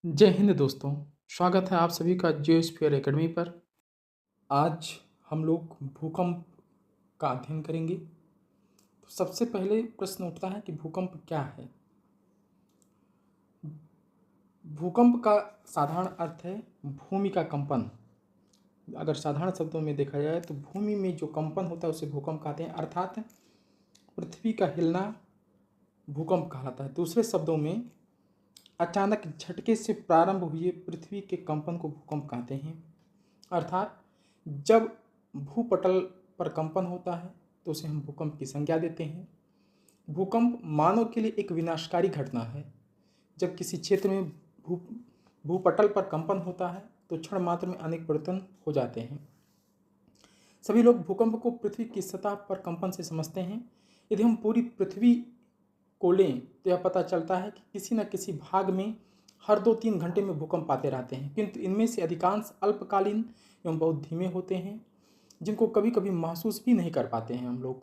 जय हिंद दोस्तों। स्वागत है आप सभी का जियोस्फीयर एकेडमी पर। आज हम लोग भूकंप का अध्ययन करेंगे। तो सबसे पहले प्रश्न उठता है कि भूकंप क्या है। भूकंप का साधारण अर्थ है भूमि का कंपन। अगर साधारण शब्दों में देखा जाए तो भूमि में जो कंपन होता है उसे भूकंप कहते हैं, अर्थात पृथ्वी का हिलना भूकंप कहलाता है। दूसरे शब्दों में अचानक झटके से प्रारंभ हुए पृथ्वी के कंपन को भूकंप कहते हैं। अर्थात जब भूपटल पर कंपन होता है तो उसे हम भूकंप की संज्ञा देते हैं। भूकंप मानव के लिए एक विनाशकारी घटना है। जब किसी क्षेत्र में भूपटल पर कंपन होता है तो क्षण मात्र में अनेक परिवर्तन हो जाते हैं। सभी लोग भूकंप को पृथ्वी की सतह पर कंपन से समझते हैं। यदि हम पूरी पृथ्वी को लें तो यह पता चलता है कि किसी न किसी भाग में हर 2-3 घंटे में भूकंप आते रहते हैं, किंतु इनमें से अधिकांश अल्पकालीन एवं बहुत धीमे होते हैं, जिनको कभी कभी महसूस भी नहीं कर पाते हैं हम लोग।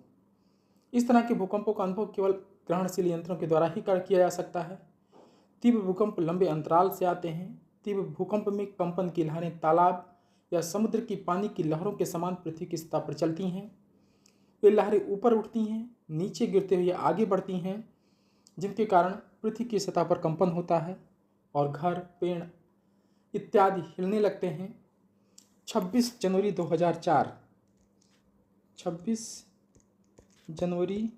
इस तरह के भूकंपों का अनुभव केवल ग्रहणशील यंत्रों के द्वारा ही किया जा सकता है। तीव्र भूकंप लंबे अंतराल से आते हैं। तीव्र भूकंप में कंपन की लहरें तालाब या समुद्र की पानी की लहरों के समान पृथ्वी की सतह पर चलती हैं। वे लहरें ऊपर उठती हैं, नीचे गिरते हुए आगे बढ़ती हैं, जिनके कारण पृथ्वी की सतह पर कंपन होता है और घर, पेड़ इत्यादि हिलने लगते हैं। 26 जनवरी 2004 26 जनवरी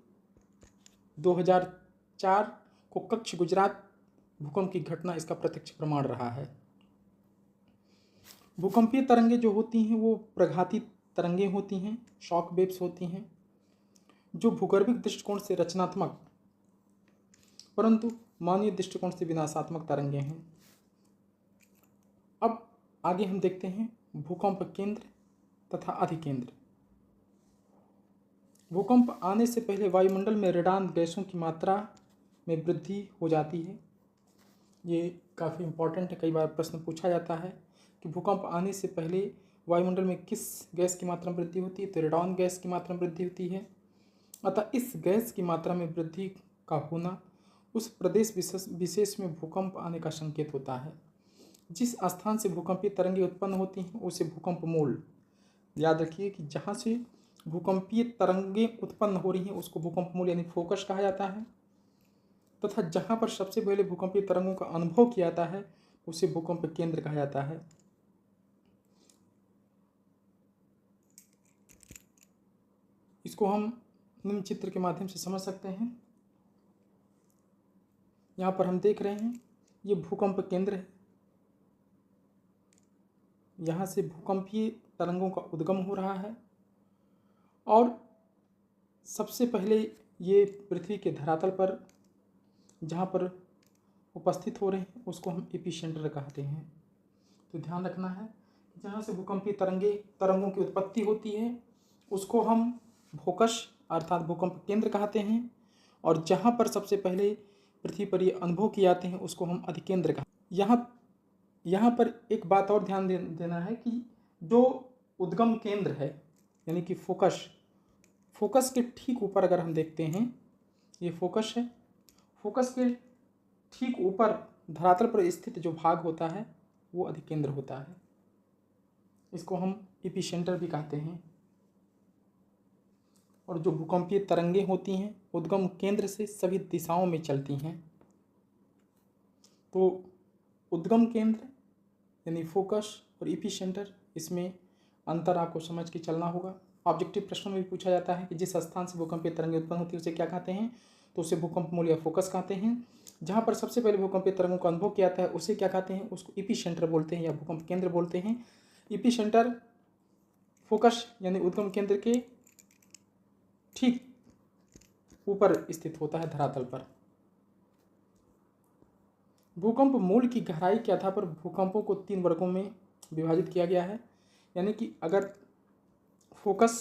2004 को कच्छ गुजरात भूकंप की घटना इसका प्रत्यक्ष प्रमाण रहा है। भूकंपीय तरंगें जो होती हैं वो प्रघाती तरंगें होती हैं, शॉक वेव्स होती हैं, जो भूगर्भिक दृष्टिकोण से रचनात्मक परंतु मानवीय दृष्टिकोण से विनाशात्मक तरंगें हैं। अब आगे हम देखते हैं भूकंप केंद्र तथा अधिकेंद्र। भूकंप आने से पहले वायुमंडल में रेडान गैसों की मात्रा में वृद्धि हो जाती है। ये काफ़ी इम्पोर्टेंट है, कई बार प्रश्न पूछा जाता है कि भूकंप आने से पहले वायुमंडल में किस गैस की मात्रा में वृद्धि होती है, तो रेडॉन गैस की मात्रा में वृद्धि होती है। अतः इस गैस की मात्रा में वृद्धि का होना उस प्रदेश विशेष में भूकंप आने का संकेत होता है। जिस स्थान से भूकंपीय तरंगें उत्पन्न होती हैं उसे भूकंप मूल, याद रखिए कि जहाँ से भूकंपीय तरंगें उत्पन्न हो रही हैं उसको भूकंप मूल यानी फोकस कहा जाता है, तथा जहाँ पर सबसे पहले भूकंपीय तरंगों का अनुभव किया जाता है उसे भूकंप केंद्र कहा जाता है। इसको हम निम्न चित्र के माध्यम से समझ सकते हैं। यहाँ पर हम देख रहे हैं ये भूकंप केंद्र है। यहाँ से भूकंपीय तरंगों का उद्गम हो रहा है और सबसे पहले ये पृथ्वी के धरातल पर जहाँ पर उपस्थित हो रहे हैं उसको हम एपिसेंटर कहते हैं। तो ध्यान रखना है जहाँ से भूकंपीय तरंगों की उत्पत्ति होती है उसको हम फोकस अर्थात भूकंप केंद्र कहते हैं, और जहाँ पर सबसे पहले पृथ्वी पर ये अनुभव किए जाते हैं उसको हम अधिकेंद्र कहते हैं। यहाँ पर एक बात और ध्यान देना है कि जो उद्गम केंद्र है यानी कि फोकस के ठीक ऊपर अगर हम देखते हैं, ये फोकस है, फोकस के ठीक ऊपर धरातल पर स्थित जो भाग होता है वो अधिकेंद्र होता है। इसको हम एपिसेंटर भी कहते हैं। और जो भूकंपीय तरंगें होती हैं उद्गम केंद्र से सभी दिशाओं में चलती हैं। तो उद्गम केंद्र यानी फोकस और एपिसेंटर, इसमें अंतर आपको समझ के चलना होगा। ऑब्जेक्टिव प्रश्नों में भी पूछा जाता है कि जिस स्थान से भूकंपीय तरंगें उत्पन्न होती है उसे क्या कहते हैं, तो उसे भूकंप मूल या फोकस कहते हैं। जहाँ पर सबसे पहले भूकंपीय तरंगों का अनुभव किया जाता है उसे क्या कहते हैं, उसको एपिसेंटर बोलते हैं या भूकंप केंद्र बोलते हैं। एपिसेंटर फोकस यानी उद्गम केंद्र के ठीक ऊपर स्थित होता है धरातल पर। भूकंप मूल की गहराई के आधार पर भूकंपों को 3 वर्गों में विभाजित किया गया है। यानी कि अगर फोकस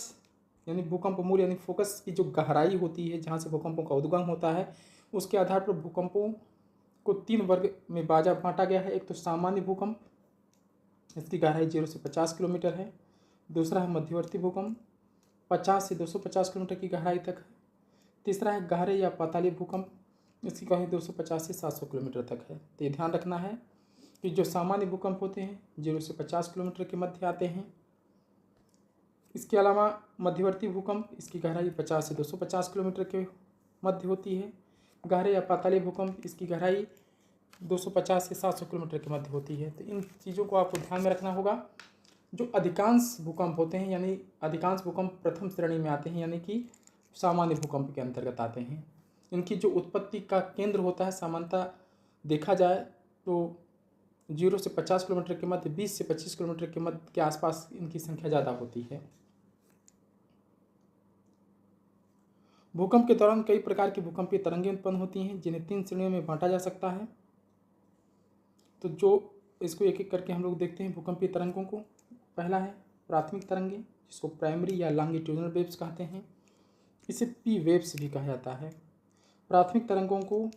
यानी भूकंप मूल यानी फोकस की जो गहराई होती है जहाँ से भूकंपों का उद्गम होता है उसके आधार पर भूकंपों को 3 वर्ग में बांटा गया है। एक तो सामान्य भूकंप, इसकी गहराई 0 से 50 किलोमीटर है। दूसरा है मध्यवर्ती भूकंप, 50 से 250 किलोमीटर की गहराई तक है। तीसरा है गहरे या पाताली भूकंप, इसकी गहराई 250 से 700 किलोमीटर तक है। तो ये ध्यान रखना है कि जो सामान्य भूकंप होते हैं 0 से 50 किलोमीटर के मध्य आते हैं। इसके अलावा मध्यवर्ती भूकंप, इसकी गहराई 50 से 250 किलोमीटर के मध्य होती है। गहरे या पाताली भूकंप, इसकी गहराई 250 से 700 किलोमीटर के मध्य होती है। तो इन चीज़ों को आपको ध्यान में रखना होगा। जो अधिकांश भूकंप होते हैं, यानी अधिकांश भूकंप प्रथम श्रेणी में आते हैं, यानी कि सामान्य भूकंप के अंतर्गत आते हैं। इनकी जो उत्पत्ति का केंद्र होता है, सामान्यतः देखा जाए तो 0 से 50 किलोमीटर के मध्य, 20 से 25 किलोमीटर के मध्य के आसपास इनकी संख्या ज़्यादा होती है। भूकंप के दौरान कई प्रकार की भूकंपीय तरंगें उत्पन्न होती हैं, जिन्हें 3 श्रेणियों में बांटा जा सकता है। तो जो इसको एक एक करके हम लोग देखते हैं भूकंपीय तरंगों को। पहला है प्राथमिक तरंगें, जिसको प्राइमरी या लॉन्गिट्यूडनल वेव्स कहते हैं। इसे पी वेव्स भी कहा जाता है। प्राथमिक तरंगों को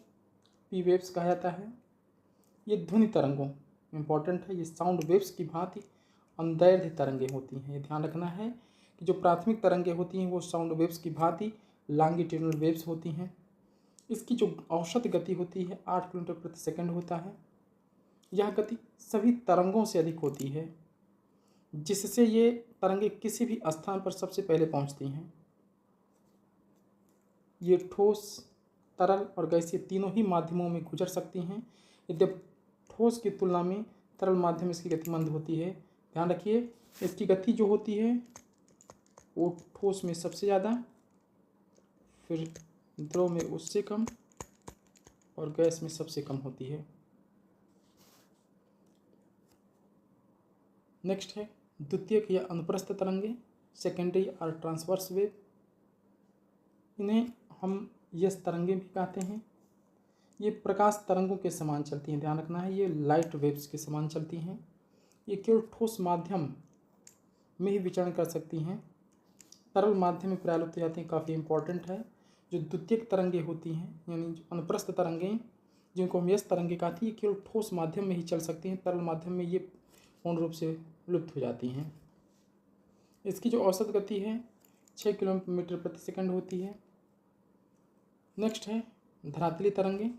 पी वेव्स कहा जाता है। ये ध्वनि तरंगों, इम्पॉर्टेंट है, ये साउंड वेव्स की भांति अंदैर्ध्य तरंगें होती हैं। ये ध्यान रखना है कि जो प्राथमिक तरंगें होती हैं वो साउंड वेव्स की भांति लॉन्गिट्यूडनल वेव्स होती हैं। इसकी जो औसत गति होती है 8 किलोमीटर प्रति सेकंड होता है। यह गति सभी तरंगों से अधिक होती है, जिससे ये तरंगें किसी भी स्थान पर सबसे पहले पहुंचती हैं। ये ठोस, तरल और गैसीय तीनों ही माध्यमों में गुजर सकती हैं। यद्यपि ठोस की तुलना में तरल माध्यम इसकी गति मंद होती है। ध्यान रखिए, इसकी गति जो होती है वो ठोस में सबसे ज़्यादा, फिर द्रव में उससे कम और गैस में सबसे कम होती है। नेक्स्ट है द्वितीयक या अनुप्रस्थ तरंगे, सेकेंडरी और ट्रांसवर्स वेव। इन्हें हम यस तरंगे भी कहते हैं। ये प्रकाश तरंगों के समान चलती हैं। ध्यान रखना है, ये लाइट वेव्स के समान चलती हैं। ये केवल ठोस माध्यम में ही विचरण कर सकती हैं। तरल माध्यम में प्रयालुप्त हो जाती हैं। काफ़ी इंपॉर्टेंट है। जो द्वितीयक तरंगे होती हैं, यानी जो अनुप्रस्थ तरंगें, जिनको हम यस तरंगे कहते हैं, केवल ठोस माध्यम में ही चल सकती हैं। तरल माध्यम में ये पूर्ण रूप से लुप्त हो जाती हैं। इसकी जो औसत गति है 6 किलोमीटर प्रति सेकंड होती है। नेक्स्ट है धरातली तरंगे,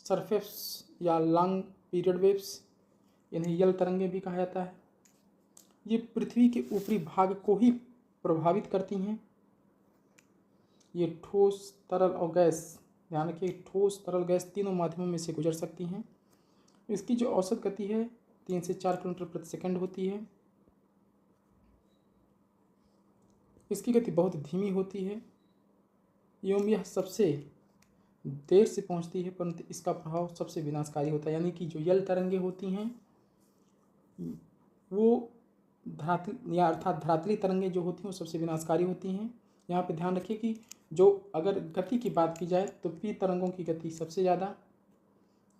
सरफेस या लॉन्ग पीरियड वेव्स, इन्हें यल तरंगे भी कहा जाता है। ये पृथ्वी के ऊपरी भाग को ही प्रभावित करती हैं। ये ठोस, तरल और गैस, ध्यान रखिए, ठोस, तरल, गैस तीनों माध्यमों में से गुजर सकती हैं। इसकी जो औसत गति है 3 से 4 किलोमीटर प्रति सेकंड होती है। इसकी गति बहुत धीमी होती है एवं यह सबसे देर से पहुंचती है, परंतु इसका प्रभाव सबसे विनाशकारी होता है। यानी कि जो यल तरंगे होती हैं वो धरातली या अर्थात धरातली तरंगे जो होती हैं वो सबसे विनाशकारी होती हैं। यहाँ पे ध्यान रखिए कि जो अगर गति की बात की जाए तो पी तरंगों की गति सबसे ज़्यादा,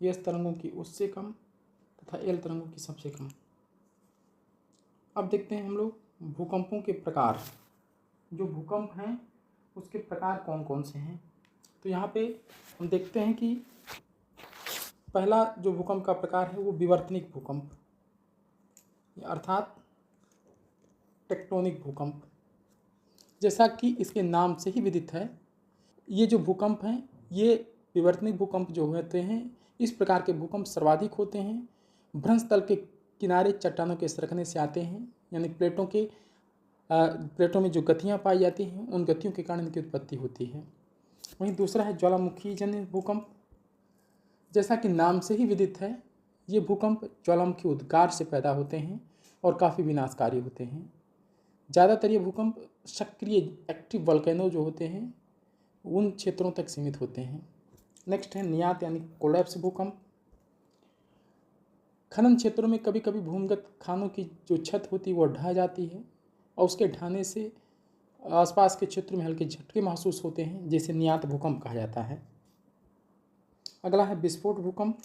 एस तरंगों की उससे कम तथा एल तरंगों की सबसे कम। अब देखते हैं हम लोग भूकंपों के प्रकार। जो भूकंप हैं उसके प्रकार कौन कौन से हैं। तो यहाँ पे हम देखते हैं कि पहला जो भूकंप का प्रकार है वो विवर्तनिक भूकंप, अर्थात टेक्टोनिक भूकंप। जैसा कि इसके नाम से ही विदित है, ये जो भूकंप हैं ये विवर्तनिक भूकंप जो होते हैं, इस प्रकार के भूकंप सर्वाधिक होते हैं। भ्रंश तल के किनारे चट्टानों के सरकने से आते हैं, यानी प्लेटों में जो गतियाँ पाई जाती हैं उन गतियों के कारण इनकी उत्पत्ति होती है। वहीं दूसरा है ज्वालामुखी जन्य भूकंप। जैसा कि नाम से ही विदित है, ये भूकंप ज्वालामुखी उद्गार से पैदा होते हैं और काफ़ी विनाशकारी होते हैं। ज़्यादातर ये भूकंप सक्रिय एक्टिव वोल्केनो जो होते हैं उन क्षेत्रों तक सीमित होते हैं। नेक्स्ट है नियात यानी कोलैप्स भूकंप। खनन क्षेत्रों में कभी कभी भूमिगत खानों की जो छत होती है वो ढह जाती है और उसके ढहने से आसपास के क्षेत्र में हल्के झटके महसूस होते हैं, जिसे नियात भूकंप कहा जाता है। अगला है विस्फोट भूकंप।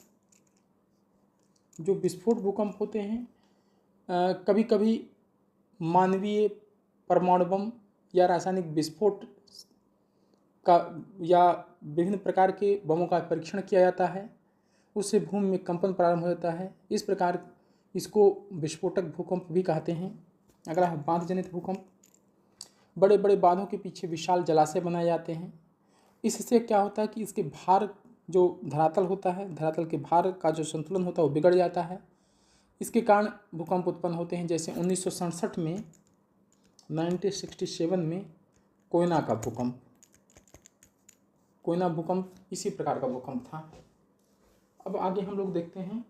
जो विस्फोट भूकंप होते हैं कभी कभी मानवीय परमाणु बम या रासायनिक विस्फोट का या विभिन्न प्रकार के बमों का परीक्षण किया जाता है, उससे भूमि में कंपन प्रारंभ हो जाता है। इस प्रकार इसको विस्फोटक भूकंप भी कहते हैं। अगला है बांध जनित भूकंप। बड़े बड़े बांधों के पीछे विशाल जलाशय बनाए जाते हैं। इससे क्या होता है कि इसके भार जो धरातल होता है, धरातल के भार का जो संतुलन होता है वो बिगड़ जाता है। इसके कारण भूकंप उत्पन्न होते हैं। जैसे 1967 में 1967 में कोयना का भूकंप, कोयना भूकंप इसी प्रकार का भूकंप था। अब आगे हम लोग देखते हैं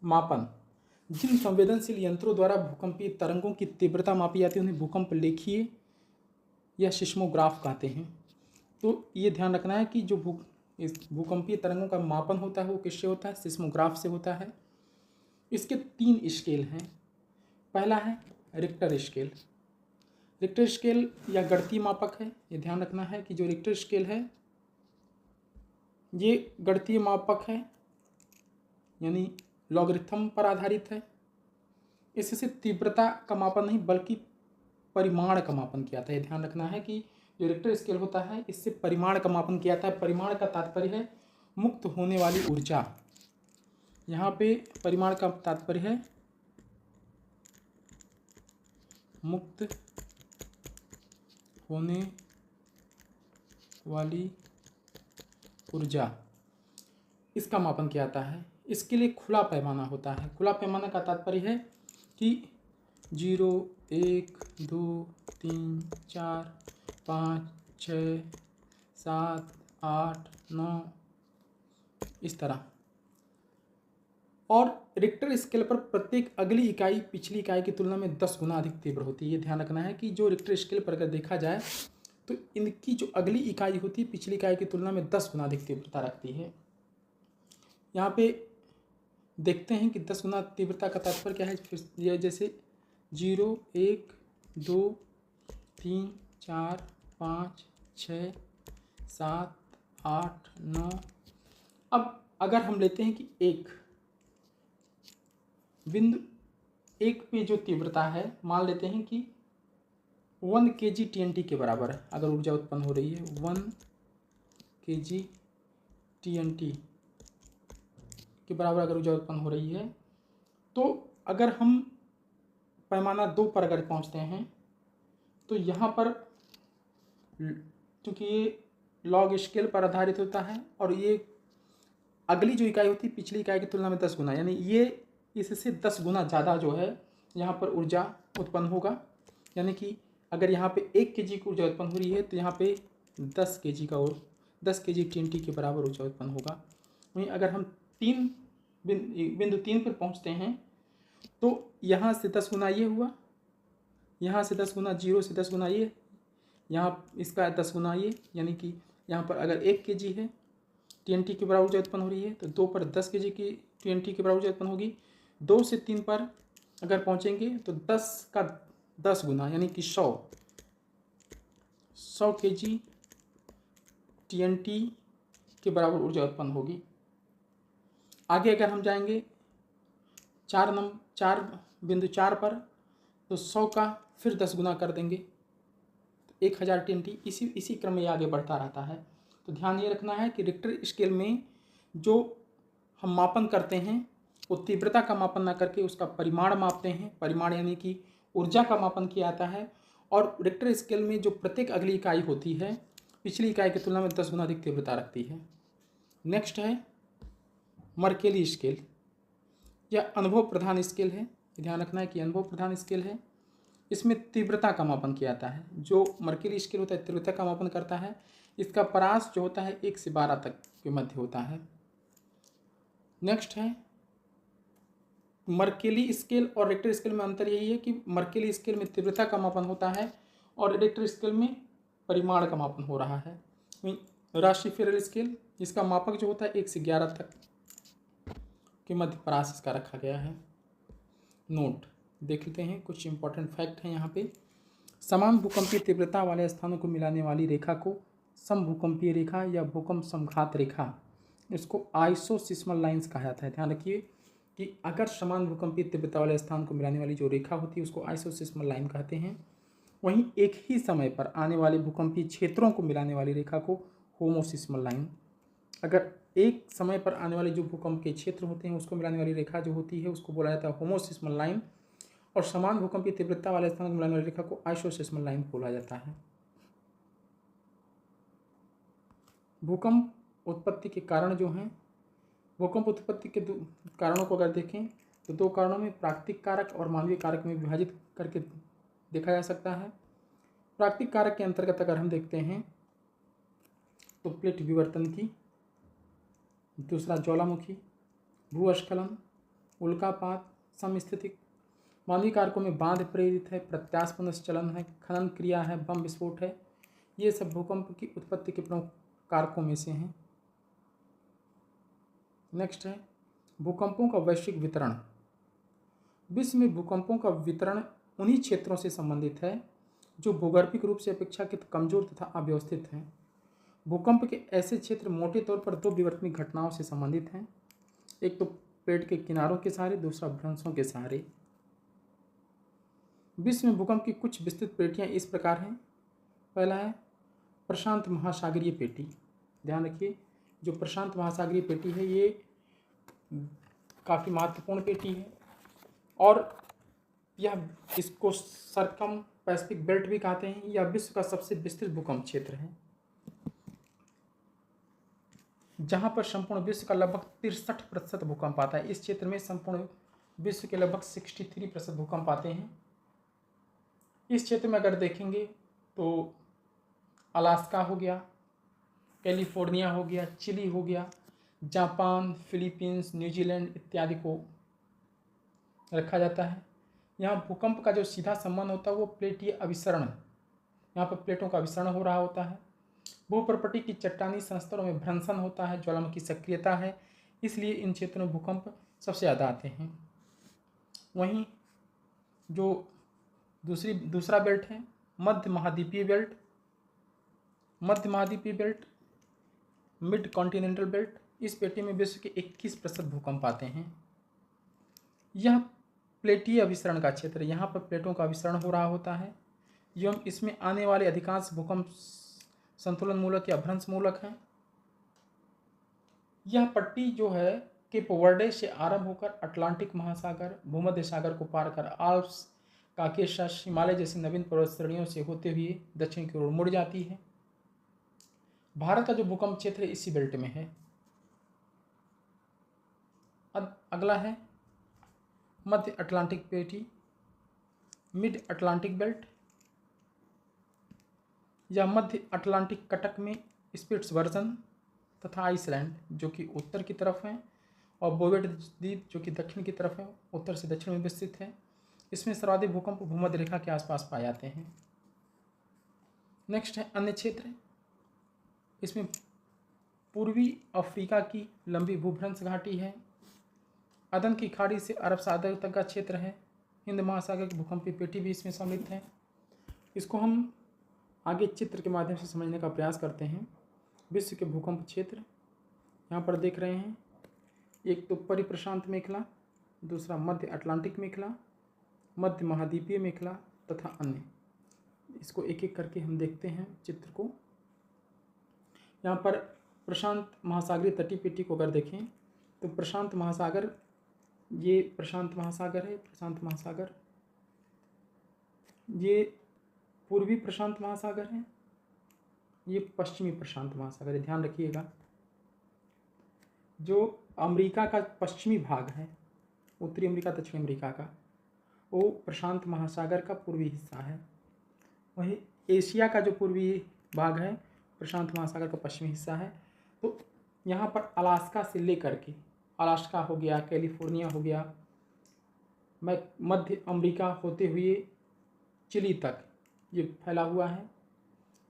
मापन। जिन संवेदनशील यंत्रों द्वारा भूकंपीय तरंगों की तीव्रता मापी जाती है उन्हें भूकंप लेखीय या सिस्मोग्राफ कहते हैं। तो ये ध्यान रखना है कि जो इस भूकंपीय तरंगों का मापन होता है वो किससे होता है? सिस्मोग्राफ से होता है। इसके 3 स्केल हैं। पहला है रिक्टर स्केल। रिक्टर स्केल या गणितीय मापक है। ये ध्यान रखना है कि जो रिक्टर स्केल है ये गणितीय मापक है, यानी लॉगरिथम पर आधारित है। इससे तीव्रता का मापन नहीं बल्कि परिमाण का मापन किया जाता है। ध्यान रखना है कि जो रिक्टर स्केल होता है इससे परिमाण का मापन किया जाता है। परिमाण का तात्पर्य है मुक्त होने वाली ऊर्जा। यहाँ पे परिमाण का तात्पर्य है मुक्त होने वाली ऊर्जा, इसका मापन किया जाता है। इसके लिए खुला पैमाना होता है। खुला पैमाना का तात्पर्य है कि 0, 1, 2, 3, 4, 5, 6, 7, 8, 9 इस तरह। और रिक्टर स्केल पर प्रत्येक अगली इकाई पिछली इकाई की तुलना में 10 गुना अधिक तीव्र होती है। ये ध्यान रखना है कि जो रिक्टर स्केल पर अगर देखा जाए तो इनकी जो अगली इकाई होती है पिछली इकाई की तुलना में 10 गुना अधिक तीव्रता रखती है। यहाँ पे देखते हैं कि 10 गुना तीव्रता का तात्पर्य क्या है। फिर यह जैसे 0, 1, 2, 3, 4, 5, 6, 7, 8, 9। अब अगर हम लेते हैं कि बिंदु 1 पे जो तीव्रता है मान लेते हैं कि 1 kg TNT के बराबर है। अगर ऊर्जा उत्पन्न हो रही है 1 kg TNT के बराबर अगर ऊर्जा उत्पन्न हो रही है, तो अगर हम पैमाना 2 पर अगर पहुंचते हैं तो यहाँ पर क्योंकि ये लॉग स्केल पर आधारित होता है और ये अगली जो इकाई होती है पिछली इकाई की तुलना में 10 गुना, यानी ये इससे 10 गुना ज़्यादा जो है यहाँ पर ऊर्जा उत्पन्न होगा। यानी कि अगर यहाँ पे 1 kg की ऊर्जा उत्पन्न हो रही है तो यहाँ पे 10 kg का और 10 kg TNT के बराबर ऊर्जा उत्पन्न होगा। वहीं अगर हम बिंदु 3 पर पहुँचते हैं तो यहाँ से 10 गुना ये हुआ, यहाँ से 10 गुना, 0 से 10 गुना ये, यहाँ इसका 10 गुना ये, यानी कि यहाँ पर अगर 1 kg है TNT के बराबर ऊर्जा उत्पन्न हो रही है तो 2 पर 10 kg की TNT के बराबर ऊर्जा उत्पन्न होगी। 2 से 3 पर अगर पहुँचेंगे तो 10 का 10 गुना यानी कि 100 kg TNT के बराबर ऊर्जा उत्पन्न होगी। आगे अगर हम जाएंगे 4 बिंदु 4 पर तो 100 का फिर 10 गुना कर देंगे तो 1000 TNT। इसी क्रम में ये आगे बढ़ता रहता है। तो ध्यान ये रखना है कि रिक्टर स्केल में जो हम मापन करते हैं वो तीव्रता का मापन ना करके उसका परिमाण मापते हैं। परिमाण यानी कि ऊर्जा का मापन किया जाता है। और रिक्टर स्केल में जो प्रत्येक अगली इकाई होती है पिछली इकाई की तुलना में 10 गुना अधिक तीव्रता रखती है। नेक्स्ट है मर्केली स्केल। यह अनुभव प्रधान स्केल है। ध्यान रखना है कि अनुभव प्रधान स्केल है। इसमें तीव्रता का मापन किया जाता है। जो मर्केली स्केल होता है तीव्रता का मापन करता है। इसका परास जो होता है 1 से 12 तक के मध्य होता है। नेक्स्ट है मर्केली स्केल और रिक्टर स्केल में अंतर यही है कि मर्केली स्केल में तीव्रता का मापन होता है और रिक्टर स्केल में परिमाण का मापन हो रहा है। राशिफेरल स्केल इसका मापक जो होता है 1 से 11 तक के मध्य परास इसका रखा गया है। नोट देख लेते हैं, कुछ इंपॉर्टेंट फैक्ट हैं यहाँ पे। समान भूकंपीय तीव्रता वाले स्थानों को मिलाने वाली रेखा को समभूकंपीय रेखा या भूकंप समघात रेखा, इसको आइसोसिस्मल लाइंस कहा जाता है। ध्यान रखिए कि अगर समान भूकंपीय तीव्रता वाले स्थान को मिलाने वाली जो रेखा होती है उसको आइसोसिस्मल लाइन कहते हैं। वहीं एक ही समय पर आने वाले भूकंपीय क्षेत्रों को मिलाने वाली रेखा को होमोसिस्मल लाइन। अगर एक समय पर आने वाले जो भूकंप के क्षेत्र होते हैं उसको मिलाने वाली रेखा जो होती है उसको बोला जाता है होमोसिस्मल लाइन। और समान भूकंपीय तीव्रता वाले स्थान को मिलाने वाली रेखा को आइसोसिस्मल लाइन बोला जाता है। भूकंप उत्पत्ति के कारण जो हैं, भूकंप उत्पत्ति के कारणों को अगर देखें तो दो कारणों में प्राकृतिक कारक और मानवीय कारक में विभाजित करके देखा जा सकता है। प्राकृतिक कारक के अंतर्गत अगर हम देखते हैं तो प्लेट विवर्तन की, दूसरा ज्वालामुखी, भूस्खलन, उल्कापात, समस्थितिक। मानवीय कारकों में बांध प्रेरित है, प्रत्यास्थ चलन है, खनन क्रिया है, बम विस्फोट है। ये सब भूकंप की उत्पत्ति के प्रमुख कारकों में से हैं। नेक्स्ट है भूकंपों का वैश्विक वितरण। विश्व में भूकंपों का वितरण उन्हीं क्षेत्रों से संबंधित है जो भूगर्भिक रूप से अपेक्षाकृत कमजोर तथा अव्यवस्थित हैं। भूकंप के ऐसे क्षेत्र मोटे तौर पर दो विवर्तनिक घटनाओं से संबंधित हैं, एक तो प्लेट के किनारों के सहारे, दूसरा भ्रंशों के सहारे। विश्व में भूकंप की कुछ विस्तृत पेटियां इस प्रकार हैं। पहला है प्रशांत महासागरीय पेटी। ध्यान रखिए, जो प्रशांत महासागरीय पेटी है ये काफ़ी महत्वपूर्ण पेटी है और यह इसको सरकम पैसिफिक बेल्ट भी कहते हैं। यह विश्व का सबसे विस्तृत भूकंप क्षेत्र है, जहां पर संपूर्ण विश्व का लगभग 63% भूकंप आता है। इस क्षेत्र में संपूर्ण विश्व के लगभग 63% भूकंप आते हैं। इस क्षेत्र में अगर देखेंगे तो अलास्का हो गया, कैलिफोर्निया हो गया, चिली हो गया, जापान, फिलीपींस, न्यूजीलैंड इत्यादि को रखा जाता है। यहाँ भूकंप का जो सीधा संबंध होता है वो प्लेटीय अभिसरण, यहाँ पर प्लेटों का अभिसरण हो रहा होता है। भूप्रपटी की चट्टानी संस्तरों में भ्रंशन होता है, ज्वालामुखी सक्रियता है, इसलिए इन क्षेत्रों में भूकंप सबसे ज़्यादा आते हैं। वहीं जो दूसरा बेल्ट है मध्य महाद्वीपीय बेल्ट, मध्य महाद्वीपीय बेल्ट, मिड कॉन्टिनेंटल बेल्ट। इस पेटी में विश्व के 21% भूकंप आते हैं। यह प्लेटीय अभिसरण का क्षेत्र है, यहाँ पर प्लेटों का अभिसरण हो रहा होता है एवं इसमें आने वाले अधिकांश भूकंप संतुलन मूलक या भ्रंश मूलक हैं। यह पट्टी जो है केप वर्डे से आरंभ होकर अटलांटिक महासागर, भूमध्य सागर को पार कर आल्प्स, काकेशस, हिमालय जैसी नवीन पर्वत श्रेणियों से होते हुए दक्षिण की ओर मुड़ जाती है। भारत का जो भूकंप क्षेत्र है इसी बेल्ट में है। अब अगला है मध्य अटलांटिक पेटी, मिड अटलांटिक बेल्ट। यह मध्य अटलांटिक कटक में स्पिट्सबर्जन तथा आइसलैंड जो कि उत्तर की तरफ है और बोवेट द्वीप जो कि दक्षिण की तरफ है, उत्तर से दक्षिण में विस्तृत है। इसमें सर्वाधिक भूकंप भूमध्य रेखा के आसपास पाए जाते हैं। नेक्स्ट है अन्य क्षेत्र। इसमें पूर्वी अफ्रीका की लंबी भूभ्रंश घाटी है, अदन की खाड़ी से अरब सागर तक का क्षेत्र है, हिंद महासागर की भूकंपीय पेटी भी इसमें सम्मिलित है। इसको हम आगे चित्र के माध्यम से समझने का प्रयास करते हैं। विश्व के भूकंप क्षेत्र यहाँ पर देख रहे हैं, एक तो परिप्रशांत मेखला, दूसरा मध्य अटलांटिक मेखला, मध्य महाद्वीपीय मेखला तथा अन्य। इसको एक एक करके हम देखते हैं चित्र को। यहाँ पर प्रशांत महासागरीय तटीय पेटी को अगर देखें तो प्रशांत महासागर, ये प्रशांत महासागर है, प्रशांत महासागर, ये पूर्वी प्रशांत महासागर है, ये पश्चिमी प्रशांत महासागर है। ध्यान रखिएगा, जो अमेरिका का पश्चिमी भाग है, उत्तरी अमेरिका दक्षिणी अमेरिका का, वो प्रशांत महासागर का पूर्वी हिस्सा है। वहीं एशिया का जो पूर्वी भाग है प्रशांत महासागर का पश्चिमी हिस्सा है। तो यहाँ पर अलास्का से लेकर के, अलास्का हो गया, कैलिफोर्निया हो गया, मध्य अमेरिका होते हुए चिली तक ये फैला हुआ है।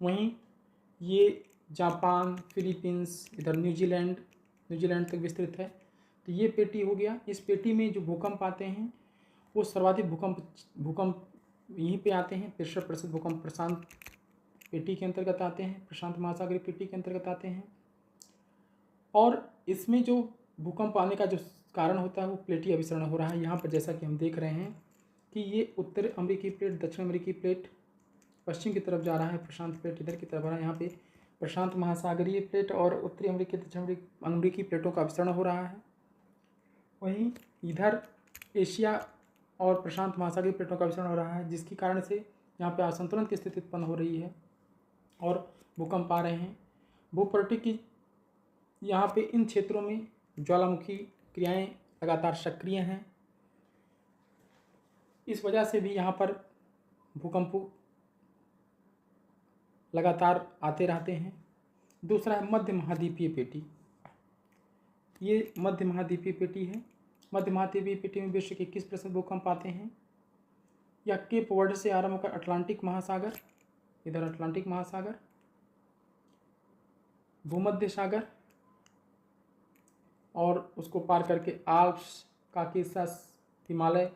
वहीं ये जापान, फिलीपींस, इधर न्यूजीलैंड तक विस्तृत है। तो ये पेटी हो गया। इस पेटी में जो भूकंप आते हैं वो सर्वाधिक भूकंप यहीं पे आते हैं। 63% भूकंप प्रशांत पेटी के अंतर्गत आते हैं, प्रशांत महासागरीय पेटी के अंतर्गत आते हैं। और इसमें जो भूकंप आने का जो कारण होता है वो प्लेटीय अभिसरण हो रहा है। यहाँ पर जैसा कि हम देख रहे हैं कि ये उत्तर अमेरिकी प्लेट, दक्षिण अमेरिकी प्लेट पश्चिम की तरफ जा रहा है, प्रशांत प्लेट इधर की तरफ आ रहा है। यहाँ पे प्रशांत महासागरीय प्लेट और उत्तरी अमेरिकी, दक्षिण अमेरिकी प्लेटों का अभिसरण हो रहा है। वहीं इधर एशिया और प्रशांत महासागरीय प्लेटों का अभिसरण हो रहा है, जिसके कारण से यहाँ पे असंतुलन की स्थिति उत्पन्न हो रही है और भूकंप आ रहे हैं। भूप्रपटी की यहाँ पे इन क्षेत्रों में ज्वालामुखी क्रियाएं लगातार सक्रिय हैं। इस वजह से भी यहाँ पर भूकंप लगातार आते रहते हैं। दूसरा है मध्य महाद्वीपीय पेटी। ये मध्य महाद्वीपीय पेटी है। मध्य महाद्वीपीय पेटी में विश्व के 21% भूकंप आते हैं। या केप वर्ड से आरंभ होकर अटलांटिक महासागर, इधर अटलांटिक महासागर, भूमध्य सागर और उसको पार करके आल्प्स, काकेशस, हिमालय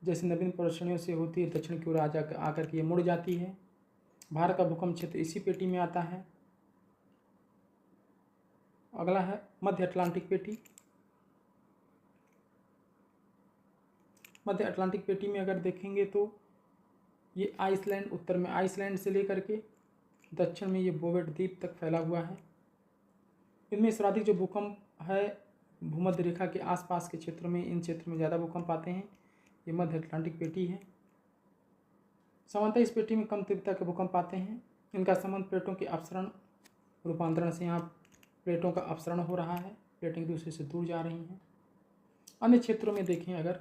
जैसे नवीन प्रदर्शनियों से होती है, दक्षिण की ओर आकर के ये मुड़ जाती है। भारत का भूकंप क्षेत्र इसी पेटी में आता है। अगला है मध्य अटलांटिक पेटी। मध्य अटलांटिक पेटी में अगर देखेंगे तो ये आइसलैंड, उत्तर में आइसलैंड से लेकर के दक्षिण में ये बोवेट द्वीप तक फैला हुआ है। इनमें सर्वाधिक जो भूकंप है भूमध्य रेखा के आसपास के क्षेत्रों में, इन क्षेत्रों में ज़्यादा भूकंप आते हैं। ये मध्य अटलांटिक पेटी है। सामान्यतः इस पेटी में कम तीव्रता के भूकंप आते हैं। इनका संबंध प्लेटों के अपसरण रूपांतरण से, यहाँ प्लेटों का अपसरण हो रहा है, प्लेटें एक दूसरे से दूर जा रही हैं। अन्य क्षेत्रों में देखें अगर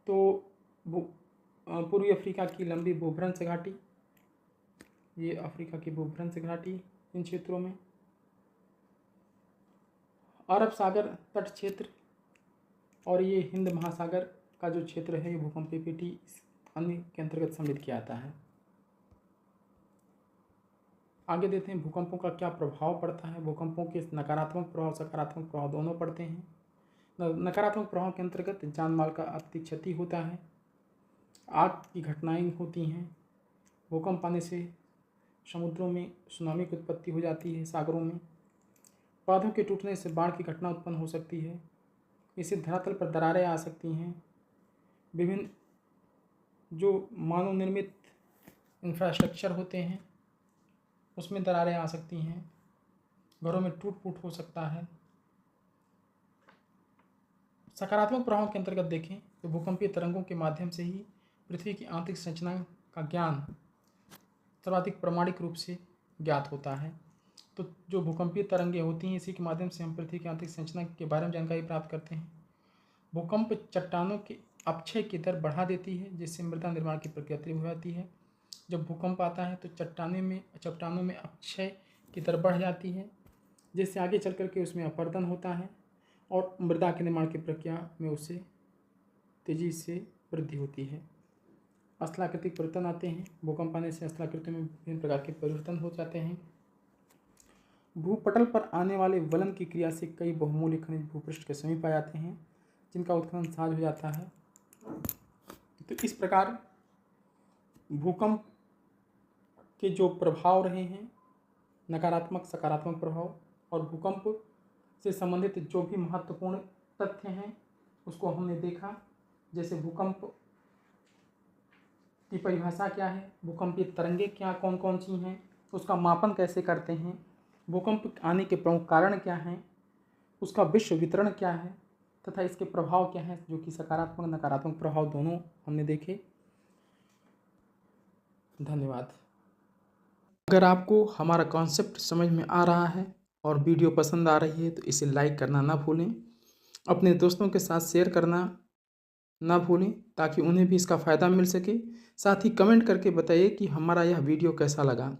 तो पूर्वी अफ्रीका की लंबी भूभ्रंश घाटी, ये अफ्रीका की भूभ्रंश घाटी, इन क्षेत्रों में अरब सागर तट क्षेत्र और ये हिंद महासागर का जो क्षेत्र है, ये भूकंपीय पेटी अन्य के अंतर्गत सम्मिलित किया जाता है। आगे देखते हैं भूकंपों का क्या प्रभाव पड़ता है। भूकंपों के नकारात्मक प्रभाव, सकारात्मक प्रभाव दोनों पड़ते हैं। नकारात्मक प्रभाव के अंतर्गत जान माल का अति क्षति होता है, आग की घटनाएं होती हैं, भूकंप आने से समुद्रों में सुनामी की उत्पत्ति हो जाती है, सागरों में पौधों के टूटने से बाढ़ की घटना उत्पन्न हो सकती है, इससे धरातल पर दरारें आ सकती हैं, विभिन्न जो मानव निर्मित इंफ्रास्ट्रक्चर होते हैं उसमें दरारें आ सकती हैं, घरों में टूट फूट हो सकता है। सकारात्मक प्रभाव के अंतर्गत देखें तो भूकंपीय तरंगों के माध्यम से ही पृथ्वी की आंतरिक संरचना का ज्ञान सर्वाधिक प्रामाणिक रूप से ज्ञात होता है। तो जो भूकंपीय तरंगें होती हैं, इसी के माध्यम से हम पृथ्वी की आंतरिक संरचना के बारे में जानकारी प्राप्त करते हैं। भूकंप चट्टानों के अपक्षय की दर बढ़ा देती है, जिससे मृदा निर्माण की प्रक्रिया तीव्र हो जाती है। जब भूकंप आता है तो चट्टानों में अपक्षय की दर बढ़ जाती है, जिससे आगे चल करके उसमें अपरदन होता है और मृदा के निर्माण की प्रक्रिया में उससे तेजी से वृद्धि होती है। स्थलाकृतिक परिवर्तन आते हैं। भूकंप आने से स्थलाकृति में विभिन्न प्रकार के परिवर्तन हो जाते हैं। भूपटल पर आने वाले वलन की क्रिया से कई बहुमूल्य खनिज भूपृष्ठ के समीप आ जाते हैं, जिनका उत्खनन सहज हो जाता है। तो इस प्रकार भूकंप के जो प्रभाव रहे हैं, नकारात्मक सकारात्मक प्रभाव, और भूकंप से संबंधित जो भी महत्वपूर्ण तथ्य हैं उसको हमने देखा। जैसे भूकंप की परिभाषा क्या है, भूकंपीय तरंगे क्या कौन कौन सी हैं, उसका मापन कैसे करते हैं, भूकंप आने के प्रमुख कारण क्या हैं, उसका विश्व वितरण क्या है तथा इसके प्रभाव क्या हैं, जो कि सकारात्मक नकारात्मक प्रभाव दोनों हमने देखे। धन्यवाद। अगर आपको हमारा कॉन्सेप्ट समझ में आ रहा है और वीडियो पसंद आ रही है तो इसे लाइक करना ना भूलें, अपने दोस्तों के साथ शेयर करना ना भूलें ताकि उन्हें भी इसका फ़ायदा मिल सके। साथ ही कमेंट करके बताइए कि हमारा यह वीडियो कैसा लगा।